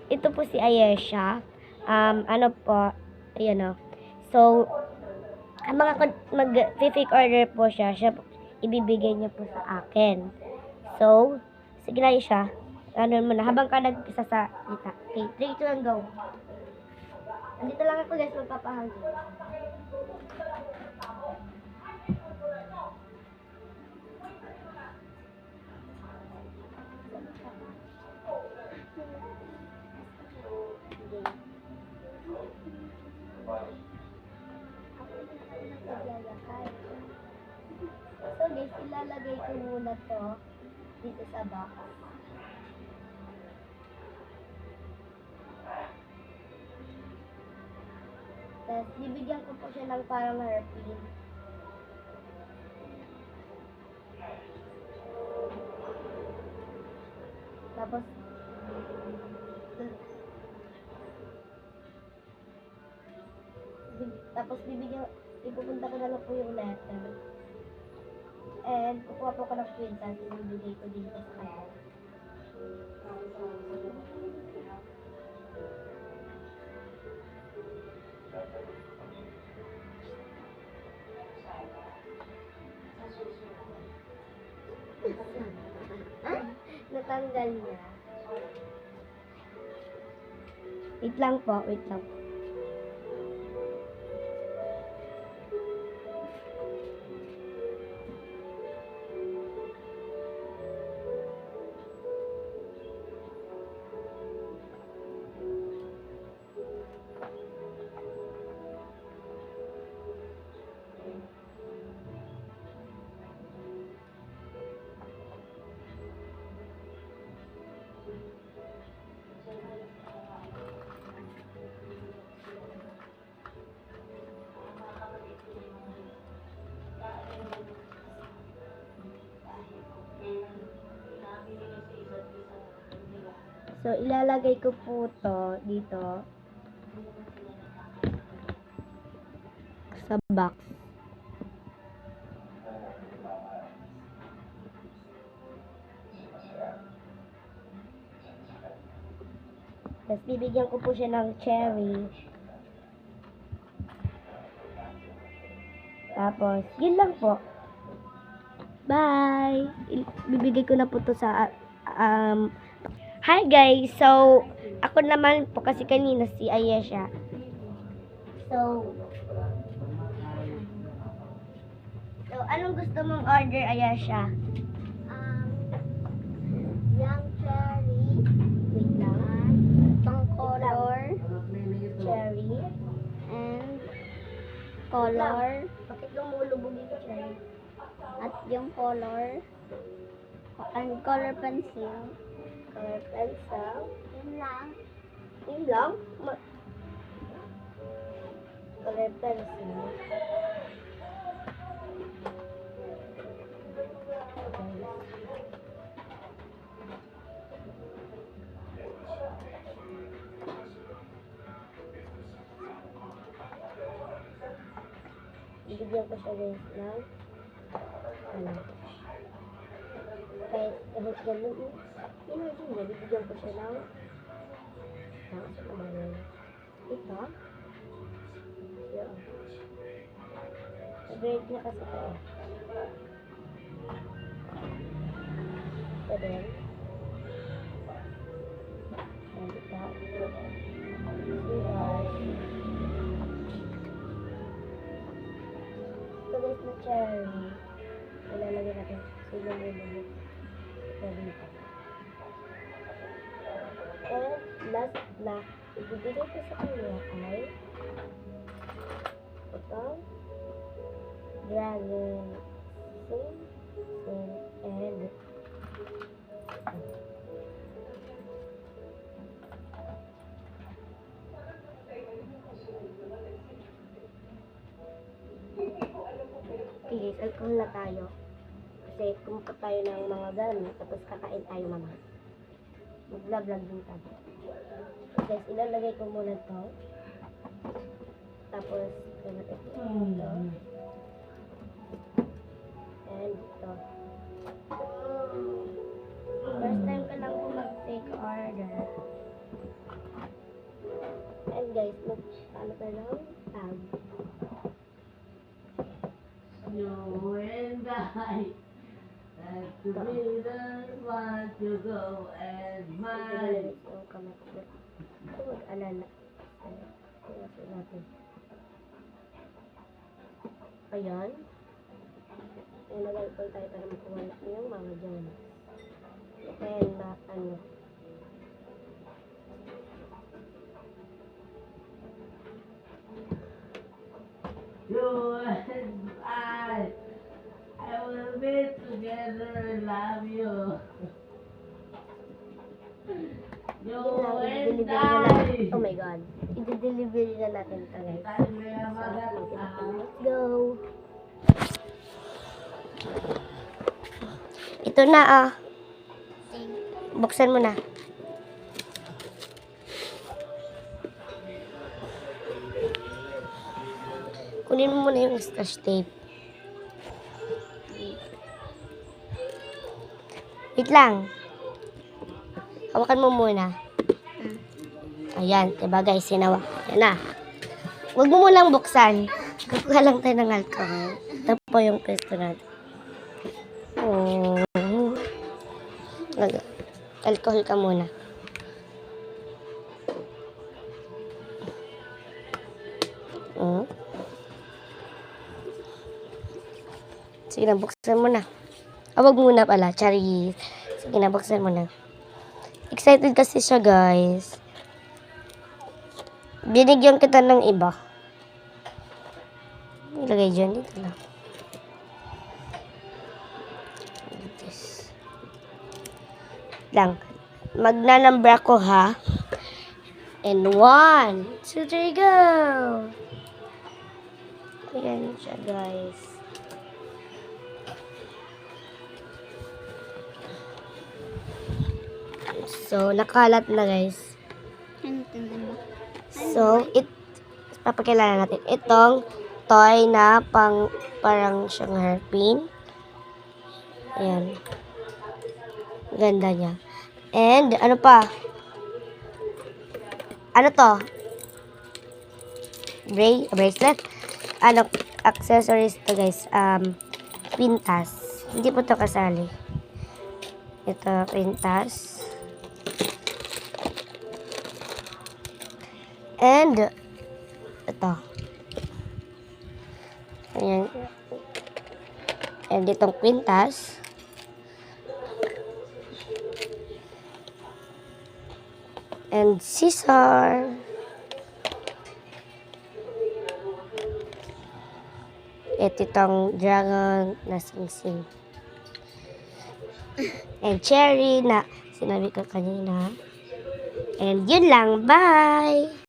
ito po si Ayesha. Ano po, ayan o. So, ang mga mag-fake order po siya ibibigay niya po sa akin. So, sige lang siya. Ano mo na, habang ka nag-isa sa kita. Okay, 3, 2, and go. Andito lang ako guys, magpapahagi. So guys, ilalagay ko muna to dito sa box. Tapos, bibigyan ko po siya ng parang hairpin. Tapos ipupunta ko na lang po yung letter. And, kukuha po ko ng quintas, ibibigay ko dito sa kanya. Natanggal niya. Wait lang po, wait lang po. So, ilalagay ko po to dito sa box. Tapos, bibigyan ko po siya ng cherry. Tapos, yun lang po. Bye! Bibigay ko na po to sa hi guys! So, ako naman po kasi kanina si Ayesha. So, anong gusto mong order, Ayesha? Young cherry. Wait lang. Pang color. Cherry. And color. Bakit lumulubog yung cherry? At yung color. And color pencil. Color pencil. Yun lang. Yun lang? Color pencil. Bibigyan ko siya guys ng kahit ganun bibigyan ko siya ng ito yun grade niya kasi ito ito din and ito ito guys na cherry ilalagay natin sila nila dito. And last na ibibigay ko sa kanya ay ito dragon and okay guys, alcohol na tayo kasi kumuha tayo ng mga gamit tapos kakain tayo naman mag-vlog din tayo guys, ilalagay ko muna to tapos ito and ito first time ka lang po mag-take order guys, ano tayo lang? Tag. You and I have to be the one to go and mine. Ang kamay ko. Ito mag-alala. Ito natin. Ayan. Nilagay ko tayo para makuha yung mga dyan. And ano. You and I will be together and love you. You Yun lang, and i-deliver na natin. I. Oh my God. I-deliver na natin ito guys. Tayo na magat. Let's go. Ito na ah. Buksan mo na. Kunin mo muna yung scotch tape. Wait lang. Hawakan mo muna. Ayan, diba guys, sinawa. Yan na. Huwag mo munang buksan. Kukuha lang tayo ng alcohol. Ito po yung pwesto natin. Alcohol ka muna. Sige na, buksan mo na. Wag muna pala, Charis. Sige na, buksan mo na. Excited kasi siya, guys. Binigyan kita ng iba. Ilagay dyan, dito na. Lang. Magnanambra ko, ha? And 1, 2, 3, go! Ayan siya, guys. So, nakalat na, guys. So, papakilala natin. Itong toy na parang siyang hairpin. Ayan. Ganda niya. And, ano pa? Ano to? Bracelet? Ano, accessories to, guys. Pintas. Hindi po to kasali. Ito, pintas. And, ito. Ayan. And itong kwintas. And scissor. Ito itong dragon na sing-sing. And cherry na sinabi ko kanina. And yun lang. Bye!